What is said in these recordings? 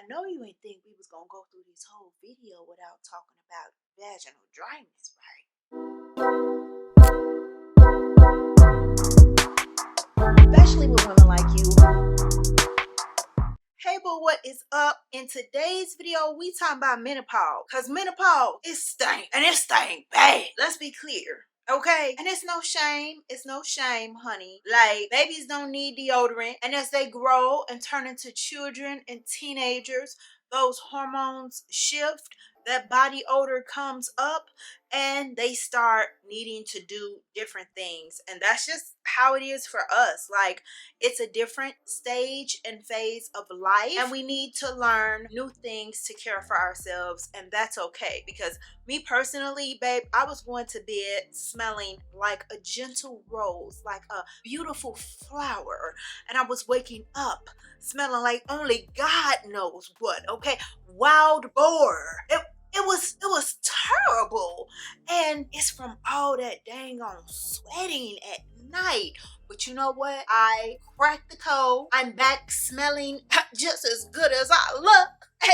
I know you ain't think we was gonna go through this whole video without talking about vaginal dryness, right? Especially with women like you. Hey, but what is up? In today's video, we talking about menopause. Cause menopause is stank, and it stank bad. Let's be clear. Okay, and it's no shame, honey. Like, babies don't need deodorant, and as they grow and turn into children and teenagers, those hormones shift, that body odor comes up, and they start needing to do different things. And that's just how it is for us. Like, it's a different stage and phase of life, and we need to learn new things to care for ourselves, and that's okay. Because me personally, babe, I was going to bed smelling like a gentle rose, like a beautiful flower, and I was waking up smelling like only God knows what. Okay, wild boar. It was terrible, and it's from all that dang on sweating at night. But you know what? I cracked the code. I'm back smelling just as good as I look.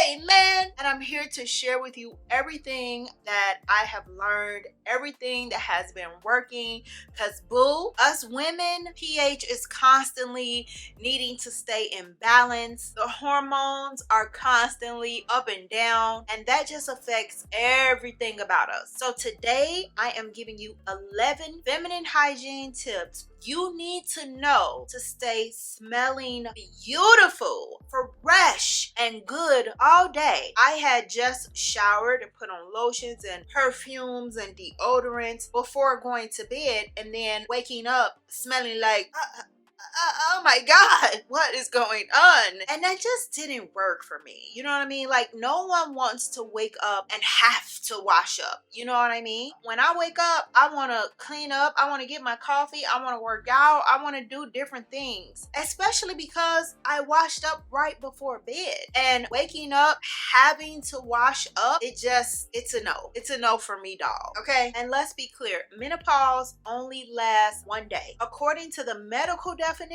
Amen. And I'm here to share with you everything that I have learned, everything that has been working. Because, boo, us women, pH is constantly needing to stay in balance. The hormones are constantly up and down, and that just affects everything about us. So today, I am giving you 11 feminine hygiene tips you need to know to stay smelling beautiful, fresh, and good all day. I had just showered and put on lotions and perfumes and deodorants before going to bed, and then waking up smelling like oh my God, what is going on? And that just didn't work for me. You know what I mean? Like, no one wants to wake up and have to wash up. You know what I mean? When I wake up, I want to clean up. I want to get my coffee. I want to work out. I want to do different things, especially because I washed up right before bed. And waking up, having to wash up, it's a no. It's a no for me, dog. Okay? And let's be clear, menopause only lasts one day. According to the medical definition,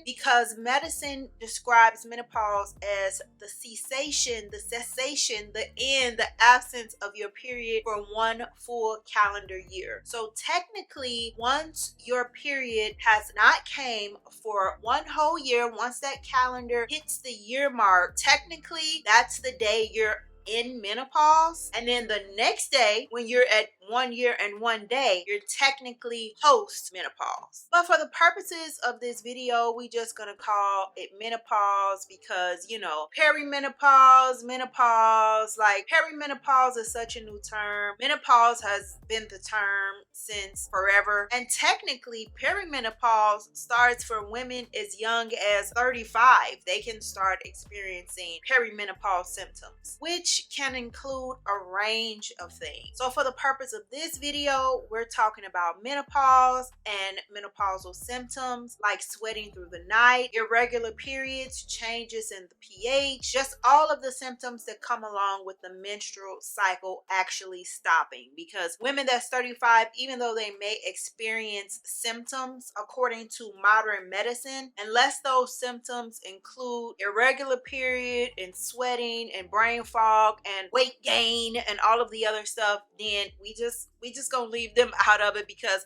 because medicine describes menopause as the cessation, the end, the absence of your period for one full calendar year. So technically, once your period has not came for one whole year, once that calendar hits the year mark, technically that's the day you're in menopause. And then the next day, when you're at 1 year and 1 day, you're technically post menopause. But for the purposes of this video, we just gonna call it menopause because, you know, perimenopause, menopause, like, perimenopause is such a new term. Menopause has been the term since forever, and technically perimenopause starts for women as young as 35. They can start experiencing perimenopause symptoms, which can include a range of things. So for the purpose of this video, we're talking about menopause and menopausal symptoms like sweating through the night, irregular periods, changes in the pH, just all of the symptoms that come along with the menstrual cycle actually stopping. Because women that's 35, even though they may experience symptoms according to modern medicine, unless those symptoms include irregular period and sweating and brain fog and weight gain and all of the other stuff, then we just gonna leave them out of it, because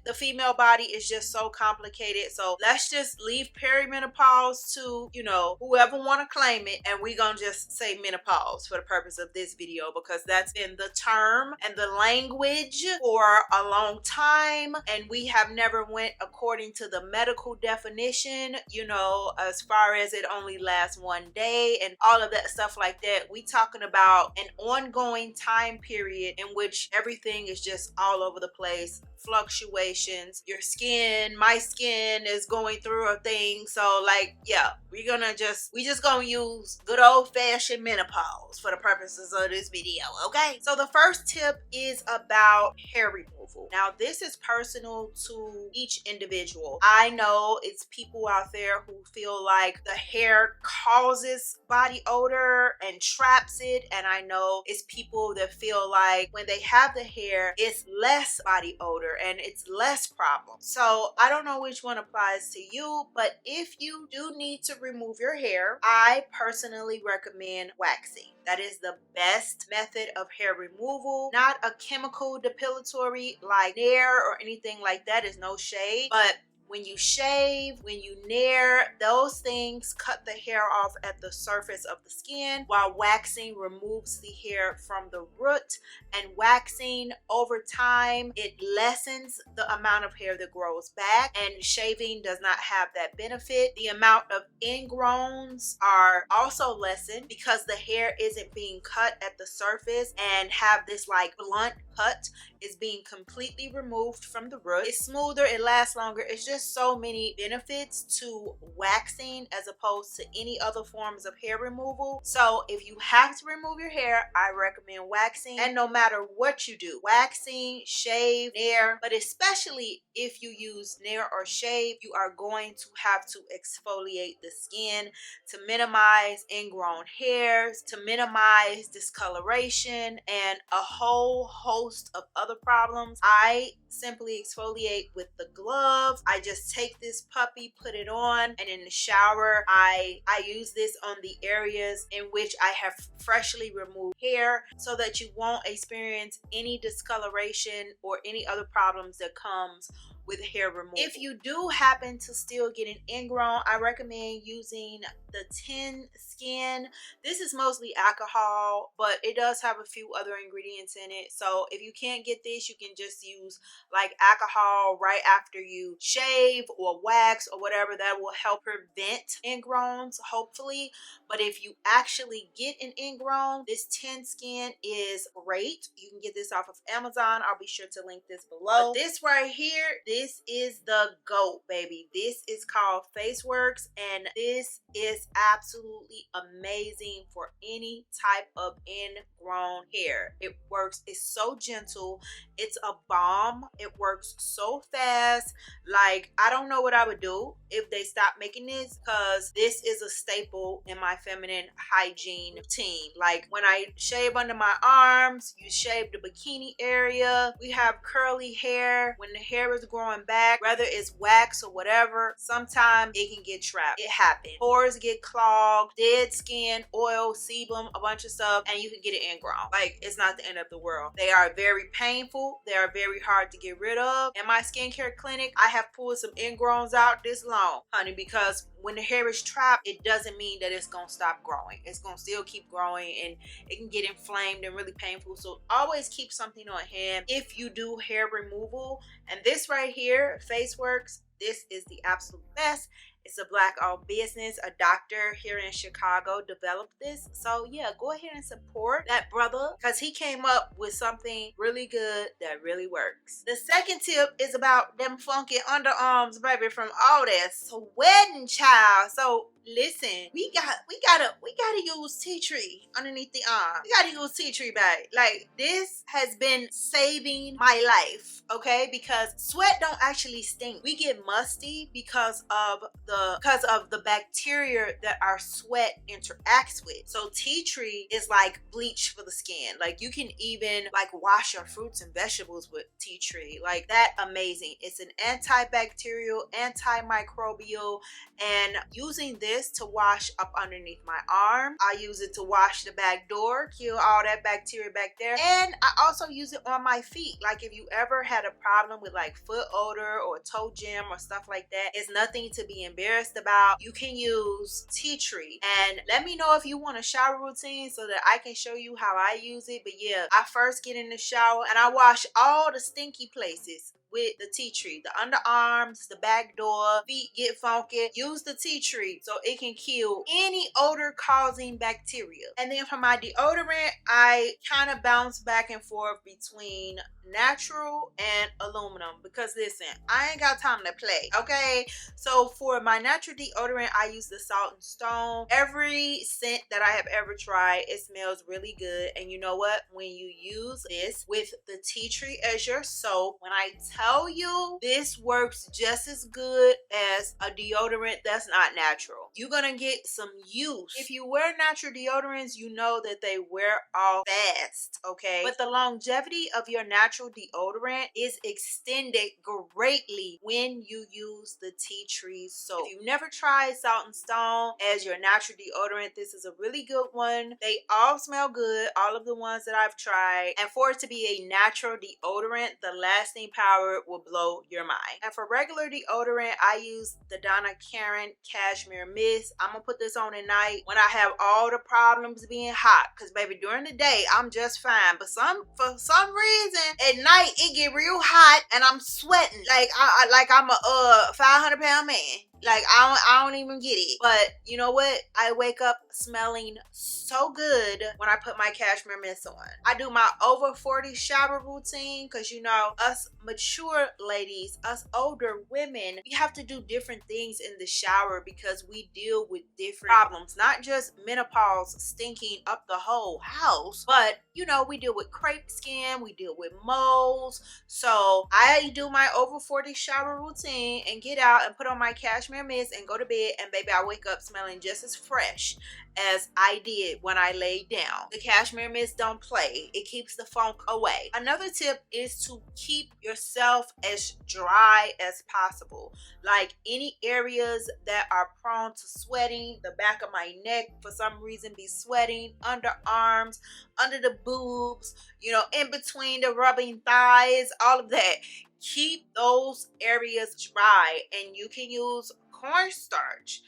the female body is just so complicated. So let's just leave perimenopause to, you know, whoever want to claim it, and we gonna just say menopause for the purpose of this video, because that's been the term and the language for a long time, and we have never went according to the medical definition, you know, as far as it only lasts 1 day and all of that stuff like that. We talking about an ongoing time period in which everything is just all over the place, fluctuations. Your skin, my skin is going through a thing. So, like, yeah, we just gonna use good old-fashioned menopause for the purposes of this video. Okay, so the first tip is about hair removal. Now, this is personal to each individual. I know it's people out there who feel like the hair causes body odor and traps it, and I know it's people that feel like when they have the hair, it's less body odor odor and it's less problem. So I don't know which one applies to you, but if you do need to remove your hair, I personally recommend waxing. That is the best method of hair removal. Not a chemical depilatory like Nair or anything like that. Is no shade, but when you shave, when you Nair, those things cut the hair off at the surface of the skin, while waxing removes the hair from the root. And waxing over time, it lessens the amount of hair that grows back, and shaving does not have that benefit. The amount of ingrowns are also lessened because the hair isn't being cut at the surface and have this like blunt cut. Is being completely removed from the root. It's smoother, it lasts longer. It's just so many benefits to waxing as opposed to any other forms of hair removal. So if you have to remove your hair, I recommend waxing. And no matter what you do, waxing, shave, Nair, but especially if you use Nair or shave, you are going to have to exfoliate the skin to minimize ingrown hairs, to minimize discoloration, and a whole host of other problems. I simply exfoliate with the glove. I just take this puppy, put it on, and in the shower I use this on the areas in which I have freshly removed hair, so that you won't experience any discoloration or any other problems that comes with hair removal. If you do happen to still get an ingrown, I recommend using the 10 skin. This is mostly alcohol, but it does have a few other ingredients in it. So if you can't get this, you can just use like alcohol right after you shave or wax or whatever. That will help prevent ingrowns, hopefully. But if you actually get an ingrown, this 10 skin is great. You can get this off of Amazon. I'll be sure to link this below. But this right here, this is the GOAT, baby. This is called FaceWorks, and this is absolutely amazing for any type of ingrown hair. It works. It's so gentle. It's a balm. It works so fast. Like, I don't know what I would do if they stopped making this, because this is a staple in my feminine hygiene routine. Like, when I shave under my arms, you shave the bikini area. We have curly hair. When the hair is growing back, whether it's wax or whatever, sometimes it can get trapped. It happens. Pores get clogged, dead skin, oil, sebum, a bunch of stuff, and you can get it ingrown. Like, it's not the end of the world. They are very painful. They are very hard to get rid of. In my skincare clinic, I have pulled some ingrowns out this long, honey, because when the hair is trapped, it doesn't mean that it's gonna stop growing. It's gonna still keep growing, and it can get inflamed and really painful. So always keep something on hand if you do hair removal. And this right here, FaceWorks, this is the absolute best. It's a Black-owned business. A doctor here in Chicago developed this. So yeah, go ahead and support that brother, because he came up with something really good that really works. The second tip is about them funky underarms, baby, from all that sweating, child. So listen, we gotta use tea tree underneath the arm. We gotta use tea tree, babe. Like, this has been saving my life, okay? Because sweat don't actually stink. We get musty because of the bacteria that our sweat interacts with. So tea tree is like bleach for the skin. Like, you can even like wash your fruits and vegetables with tea tree. Like, that amazing. It's an antibacterial, antimicrobial, and using this to wash up underneath my arm. I use it to wash the back door, kill all that bacteria back there. And I also use it on my feet. Like, if you ever had a problem with like foot odor or toe gym or stuff like that, it's nothing to be embarrassed about. You can use tea tree. And let me know if you want a shower routine so that I can show you how I use it. But yeah, I first get in the shower and I wash all the stinky places with the tea tree. The underarms, the back door, feet get funky. Use the tea tree so it can kill any odor causing bacteria. And then for my deodorant, I kind of bounce back and forth between natural and aluminum, because listen, I ain't got time to play, okay? So for my natural deodorant, I use the Salt and Stone. Every scent that I have ever tried, it smells really good. And you know what? When you use this with the tea tree as your soap, when I tell you, this works just as good as a deodorant that's not natural. You're gonna get some use. If you wear natural deodorants, you know that they wear off fast, okay? But the longevity of your natural deodorant is extended greatly when you use the tea tree soap. If you've never tried Salt and Stone as your natural deodorant, this is a really good one. They all smell good, all of the ones that I've tried. And for it to be a natural deodorant, the lasting power will blow your mind. And for regular deodorant, I use the Donna Karan Cashmere Mist. I'm gonna put this on at night when I have all the problems being hot, because baby, during the day I'm just fine, but for some reason at night it get real hot and I'm sweating like I'm a 500-pound man. Like I don't even get it. But you know what? I wake up smelling so good when I put my cashmere mist on. I do my over 40 shower routine because you know, us mature ladies, us older women, we have to do different things in the shower because we deal with different problems. Not just menopause stinking up the whole house, but you know, we deal with crepe skin, we deal with moles. So I do my over 40 shower routine and get out and put on my cashmere mist and go to bed, and baby, I wake up smelling just as fresh as I did when I laid down. The cashmere mist don't play. It keeps the funk away. Another tip is to keep yourself as dry as possible. Like any areas that are prone to sweating, the back of my neck for some reason be sweating, underarms, under the boobs, you know, in between the rubbing thighs, all of that. Keep those areas dry, and you can use cornstarch.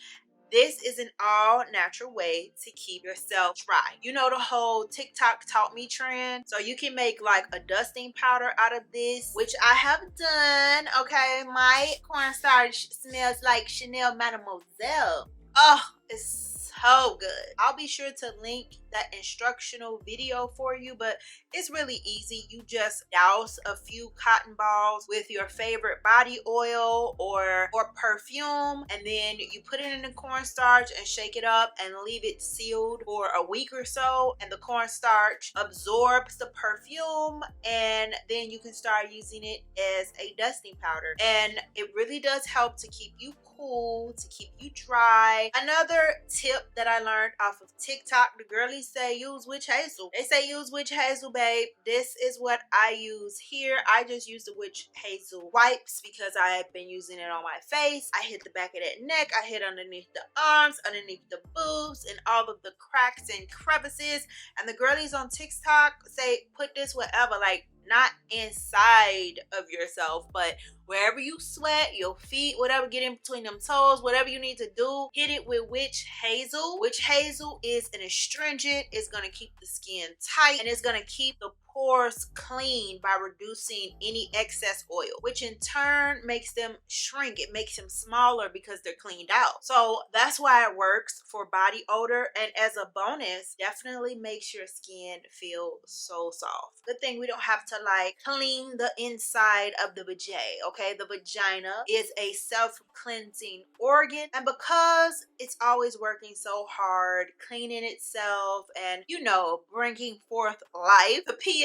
This is an all natural way to keep yourself dry. You know the whole TikTok taught me trend? So you can make like a dusting powder out of this, which I have done. Okay, my cornstarch smells like Chanel Mademoiselle. Oh, it's so good. I'll be sure to link that instructional video for you, but it's really easy. You just douse a few cotton balls with your favorite body oil or perfume, and then you put it in the cornstarch and shake it up and leave it sealed for a week or so, and the cornstarch absorbs the perfume, and then you can start using it as a dusting powder. And it really does help to keep you cool, to keep you dry. Another tip that I learned off of TikTok, the girlies say use witch hazel. They say use witch hazel, babe. This is what I use here. I just use the witch hazel wipes because I have been using it on my face. I hit the back of that neck, I hit underneath the arms, underneath the boobs, and all of the cracks and crevices. And the girlies on TikTok say put this wherever, like not inside of yourself, but wherever you sweat, your feet, whatever, get in between them toes, whatever you need to do, hit it with witch hazel. Witch hazel is an astringent. It's going to keep the skin tight, and it's going to keep the pores clean by reducing any excess oil, which in turn makes them shrink. It makes them smaller because they're cleaned out. So that's why it works for body odor. And as a bonus, definitely makes your skin feel so soft. Good thing we don't have to like clean the inside of the vajay. Okay, the vagina is a self-cleansing organ, and because it's always working so hard cleaning itself and, you know, bringing forth life, the pH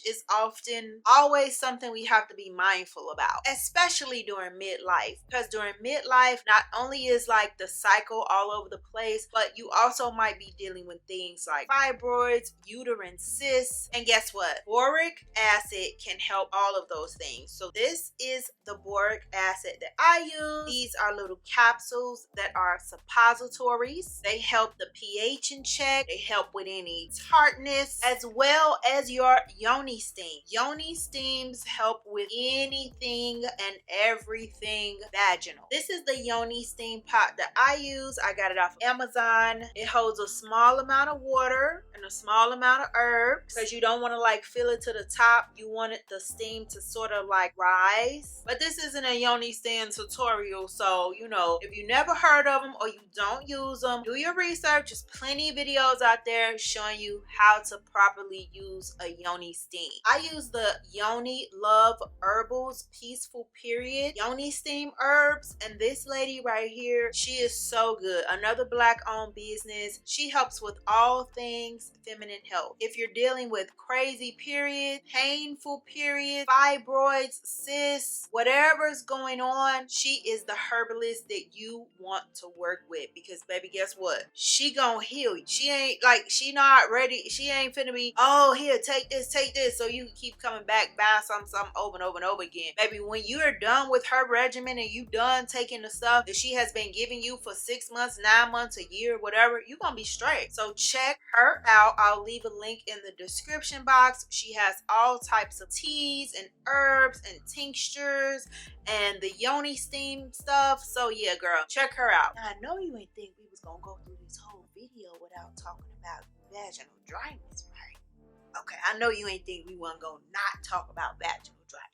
is often always something we have to be mindful about, especially during midlife. Because during midlife, not only is like the cycle all over the place, but you also might be dealing with things like fibroids, uterine cysts, and guess what? Boric acid can help all of those things. So this is the boric acid that I use. These are little capsules that are suppositories. They help the pH in check. They help with any tartness, as well as your yoni steam. Yoni steams help with anything and everything vaginal. This is the yoni steam pot that I use. I got it off Amazon. It holds a small amount of water and a small amount of herbs because you don't want to like fill it to the top. You want the steam to sort of like rise. But this isn't a yoni steam tutorial, so you know, if you never heard of them or you don't use them, do your research. There's plenty of videos out there showing you how to properly use a yoni steam. I use the Yoni Love Herbals Peaceful Period Yoni Steam Herbs, and this lady right here, she is so good. Another black owned business. She helps with all things feminine health. If you're dealing with crazy periods, painful periods, fibroids, cysts, whatever's going on, she is the herbalist that you want to work with, because baby, guess what? She gonna heal you. She ain't like, she not ready. She ain't finna be, oh, here, take this, so you can keep coming back, buying something over and over and over again. Baby, when you are done with her regimen and you done taking the stuff that she has been giving you for 6 months, 9 months, a year, whatever, you're gonna be straight. So check her out. I'll leave a link in the description box. She has all types of teas and herbs and tinctures and the yoni steam stuff. So yeah, girl, check her out. Now, I know you ain't think we was gonna go through this whole video without talking about vaginal dryness, right? Okay, I know you ain't think we weren't gonna not talk about vaginal dryness.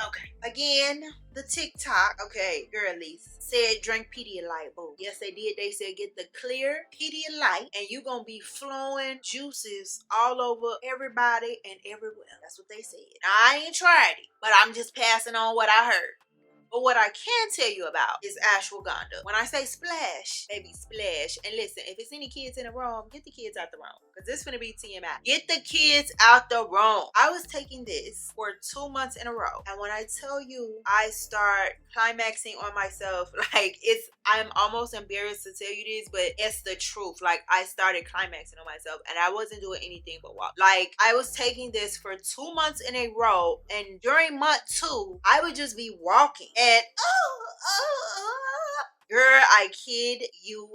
Okay, again, the TikTok, okay, girlies, said drink Pedialyte, boo. Yes, they did. They said get the clear Pedialyte and you gonna be flowing juices all over everybody and everywhere. That's what they said. Now, I ain't tried it, but I'm just passing on what I heard. But what I can tell you about is ashwagandha. When I say splash, baby, splash. And listen, if it's any kids in the room, get the kids out the room, because this is gonna be TMI. Get the kids out the room. I was taking this for 2 months in a row, and when I tell you I start climaxing on myself, like, I'm almost embarrassed to tell you this, but it's the truth. Like, I started climaxing on myself, and I wasn't doing anything but walk. Like, I was taking this for 2 months in a row, and during month 2, I would just be walking. And girl, I kid you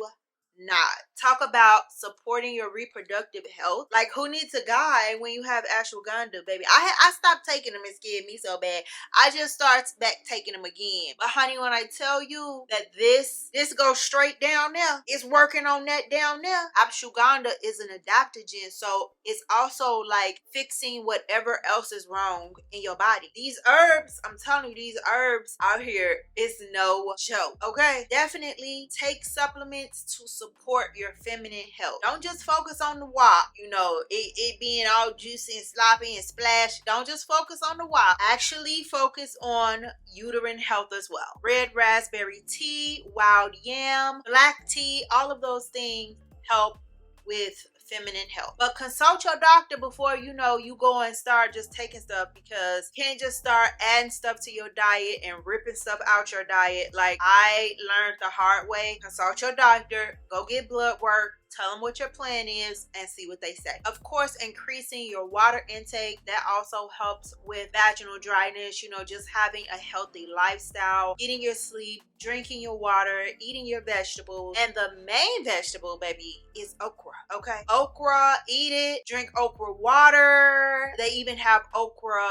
not. Talk about supporting your reproductive health. Like, who needs a guy when you have ashwagandha, baby? I stopped taking them. It scared me so bad. I just started back taking them again. But honey, when I tell you that this goes straight down there, it's working on that down there. Ashwagandha is an adaptogen, so it's also like fixing whatever else is wrong in your body. These herbs, I'm telling you, these herbs out here is no joke. Okay, definitely take supplements to support your feminine health. Don't just focus on the wop, it being all juicy and sloppy and splash. Don't just focus on the wop. Actually focus on uterine health as well. Red raspberry tea, wild yam, black tea, all of those things help with feminine health. But consult your doctor before you go and start just taking stuff, because you can't just start adding stuff to your diet and ripping stuff out your diet. Like, I learned the hard way. Consult your doctor, go get blood work, tell them what your plan is, and see what they say. Of course, increasing your water intake, that also helps with vaginal dryness. Just having a healthy lifestyle, getting your sleep, drinking your water, eating your vegetables. And the main vegetable, baby, is okra. Okay, okra, eat it. Drink okra water. They even have okra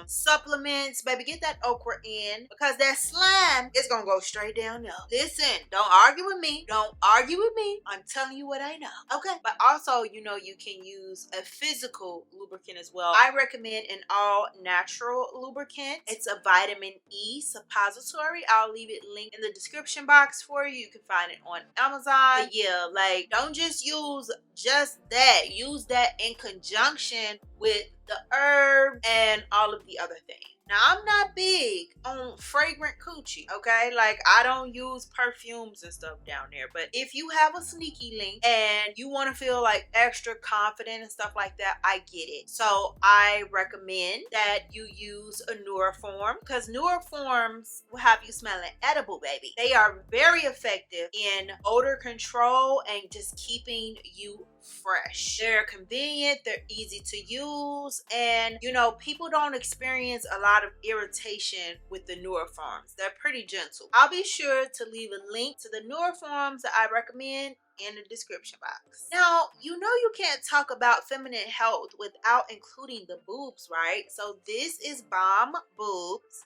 supplements. Baby, get that okra in, because that slime is gonna go straight down there. Listen, don't argue with me. Don't argue with me. I'm telling you what I know. Okay, but also, you can use a physical lubricant as well. I recommend an all natural lubricant. It's a vitamin E suppository. I'll leave it linked in the description box for you. You can find it on Amazon. But yeah, like, don't just use just that. Use that in conjunction with the herb and all of the other things. Now, I'm not big on fragrant coochie, okay? Like, I don't use perfumes and stuff down there. But if you have a sneaky link and you want to feel like extra confident and stuff like that, I get it. So I recommend that you use a Nuroform, because Nuroforms will have you smelling edible, baby. They are very effective in odor control and just keeping you fresh. They're convenient, they're easy to use, and people don't experience a lot of irritation with the Nuroforms. They're pretty gentle. I'll be sure to leave a link to the Nuroforms that I recommend in the description box. Now, you can't talk about feminine health without including the boobs, right? So this is Balm Boobs.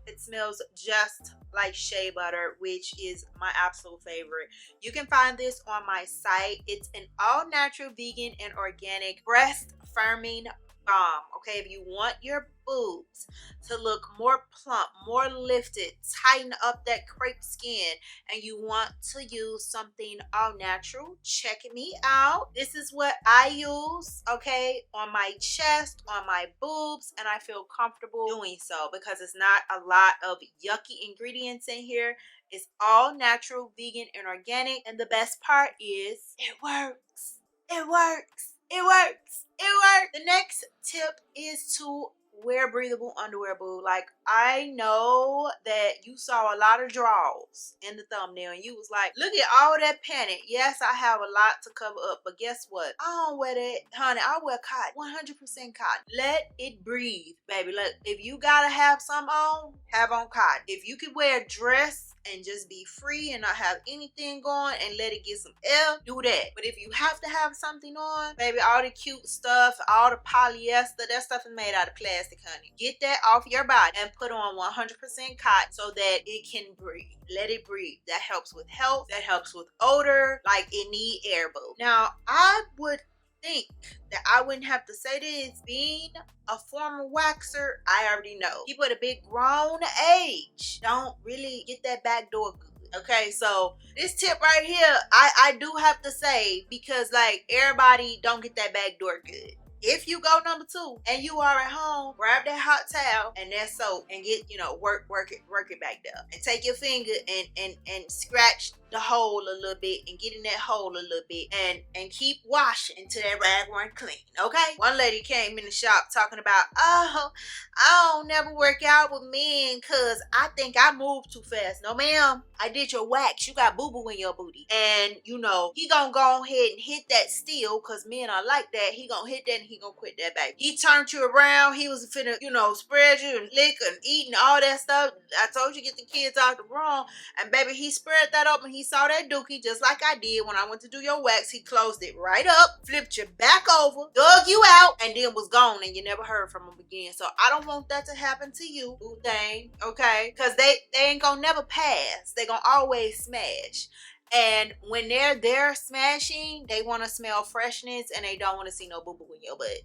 It smells just like shea butter, which is my absolute favorite. You can find this on my site. It's an all-natural, vegan, and organic breast firming balm. Okay, if you want your boobs to look more plump, more lifted, tighten up that crepe skin, and you want to use something all natural, check me out. This is what I use, okay, on my chest, on my boobs, and I feel comfortable doing so because it's not a lot of yucky ingredients in here. It's all natural, vegan, and organic, and the best part is it works. It works. It works. It works. The next tip is to wear breathable underwear, boo. Like, I know that you saw a lot of draws in the thumbnail and you was like, look at all that panic. Yes, I have a lot to cover up, but guess what? I don't wear that, honey. I wear cotton, 100% cotton. Let it breathe, baby. Look, if you gotta have some on, have on cotton. If you could wear a dress and just be free and not have anything going and let it get some air, do that. But if you have to have something on, baby, all the cute stuff, all the polyester, that stuff is made out of plastic, honey. Get that off your body and put on 100% cotton so that it can breathe. Let it breathe. That helps with health. That helps with odor. Like, it need air, boo. Now, I would think that I wouldn't have to say this. Being a former waxer, I already know. People at a big grown age don't really get that back door good. Okay, so this tip right here, I do have to say, because like everybody don't get that back door good. If you go number 2 and you are at home, grab that hot towel and that soap and get, work it back there. And take your finger and scratch the hole a little bit and get in that hole a little bit and keep washing until that rag run clean. Okay? One lady came in the shop talking about, oh, I don't never work out with men cause I think I move too fast. No ma'am, I did your wax. You got boo-boo in your booty. And he gonna go ahead and hit that steel cause men are like that. He gonna hit that and he gonna quit that baby. He turned you around. He was finna, spread you and lick and eat and all that stuff. I told you get the kids out the room. And baby, he spread that up and he saw that dookie just like I did when I went to do your wax. He closed it right up, flipped you back over, dug you out, and then was gone and you never heard from him again. So I don't want that to happen to you, boo thing, okay? Because they ain't gonna never pass. They gonna always smash. And when they're there smashing, they want to smell freshness and they don't want to see no boo-boo in your butt.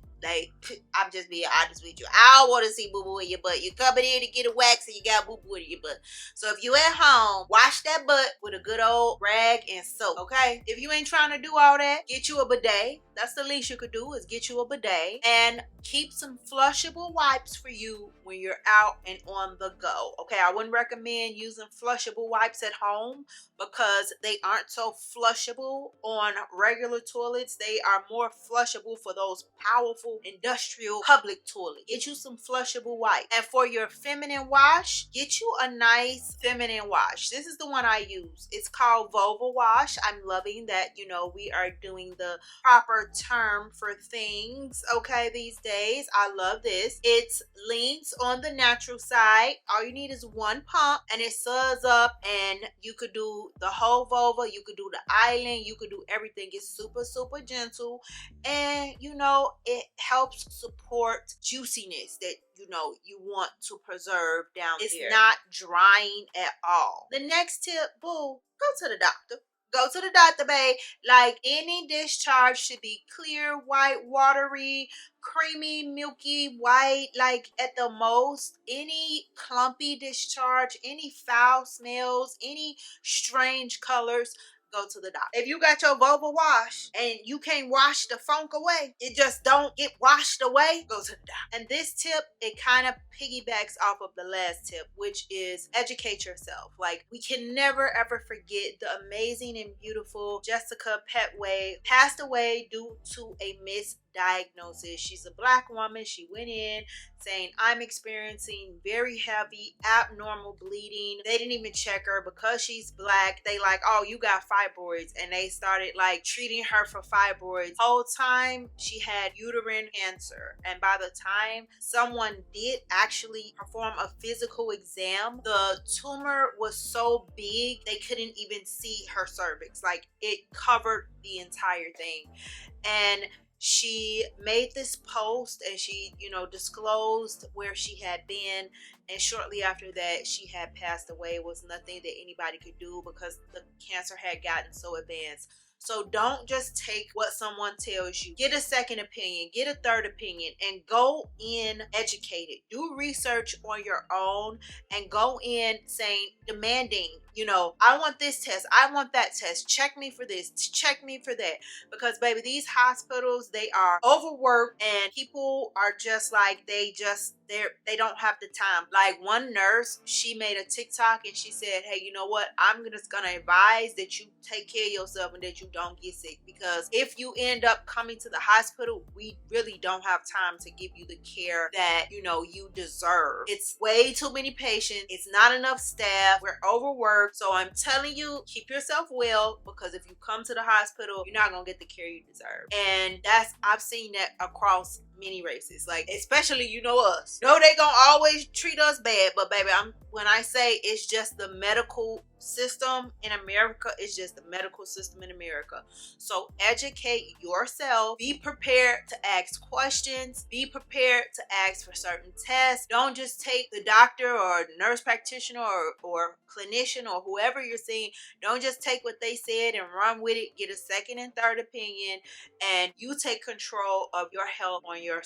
I'm just being honest with you. I don't want to see boo-boo in your butt. You're coming in to get a wax and you got boo-boo in your butt. So if you at home, wash that butt with a good old rag and soap, okay? If you ain't trying to do all that, get you a bidet. That's the least you could do, is get you a bidet and keep some flushable wipes for you when you're out and on the go. Okay, I wouldn't recommend using flushable wipes at home because they aren't so flushable on regular toilets. They are more flushable for those powerful industrial public toilets. Get you some flushable wipes. And for your feminine wash, get you a nice feminine wash. This is the one I use. It's called Vulva Wash. I'm loving that, we are doing the proper term for things, okay, these days. I love this. It's leans on the natural side. All you need is one pump and it suds up, and you could do the whole vulva, you could do the island, you could do everything. It's super, super gentle, and it helps support juiciness that you want to preserve down there. It's not drying at all. The next tip, boo, go to the doctor. Go to the doctor, babe. Like, any discharge should be clear, white, watery, creamy, milky, white. Like, at the most, any clumpy discharge, any foul smells, any strange colors, go to the doctor. If you got your vulva wash and you can't wash the funk away, it just don't get washed away, go to the doctor. And this tip, it kind of piggybacks off of the last tip, which is educate yourself. Like, we can never ever forget the amazing and beautiful Jessica Petway passed away due to a misdiagnosis. She's a Black woman. She went in saying, I'm experiencing very heavy abnormal bleeding. They didn't even check her because she's Black. They like, oh, you got fibroids, and they started like treating her for fibroids. Whole time she had uterine cancer, and by the time someone did actually perform a physical exam, the tumor was so big they couldn't even see her cervix. Like, it covered the entire thing. And she made this post and she disclosed where she had been, and shortly after that she had passed away. It was nothing that anybody could do because the cancer had gotten so advanced. So don't just take what someone tells you. Get a second opinion, get a third opinion, and go in educated. Do research on your own and go in demanding, I want this test, I want that test, check me for this, check me for that. Because baby, these hospitals, they are overworked and people are just like, they just they don't have the time. Like one nurse, she made a TikTok and she said, hey, you know what, I'm just gonna advise that you take care of yourself and that you don't get sick, because if you end up coming to the hospital, we really don't have time to give you the care that you deserve. It's way too many patients, it's not enough staff, we're overworked. So I'm telling you, keep yourself well, because if you come to the hospital, you're not gonna get the care you deserve. And I've seen that across many races, like especially us. No, they gonna always treat us bad, but baby, when I say it's just the medical system in America, it's just the medical system in America. So educate yourself, be prepared to ask questions, be prepared to ask for certain tests. Don't just take the doctor or nurse practitioner or clinician or whoever you're seeing, don't just take what they said and run with it. Get a second and third opinion, and you take control of your health on your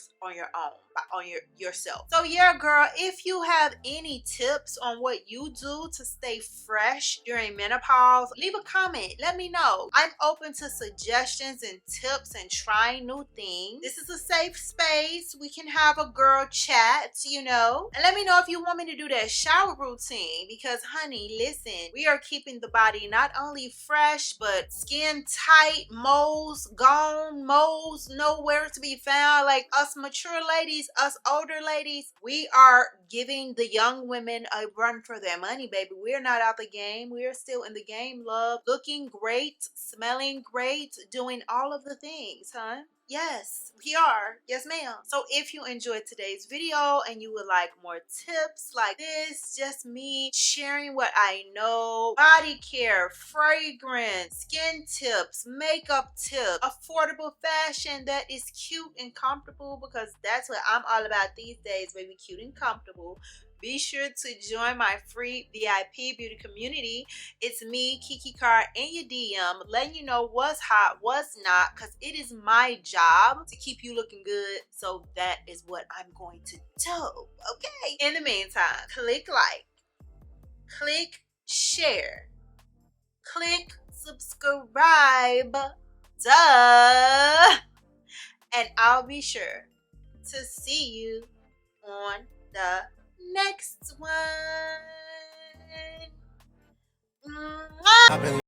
own, on yourself. So yeah, girl, if you have any tips on what you do to stay fresh during menopause, leave a comment, let me know. I'm open to suggestions and tips and trying new things. This is a safe space. We can have a girl chat, and let me know if you want me to do that shower routine, because honey, listen, we are keeping the body not only fresh but skin tight, moles gone, moles nowhere to be found. Like us mature ladies, us older ladies, we are giving the young women a run for their money, baby. We're not out the game. We're still in the game, love. Looking great, smelling great, doing all of the things, huh? Yes, we are. Yes, ma'am. So if you enjoyed today's video and you would like more tips like this, just me sharing what I know, body care, fragrance, skin tips, makeup tips, affordable fashion that is cute and comfortable, because that's what I'm all about these days, baby, cute and comfortable. Be sure to join my free VIP beauty community. It's me, KiKi Carr, in your DM, letting you know what's hot, what's not, because it is my job to keep you looking good. So that is what I'm going to do, okay? In the meantime, click like, click share, click subscribe, duh, and I'll be sure to see you on the next one. Mwah!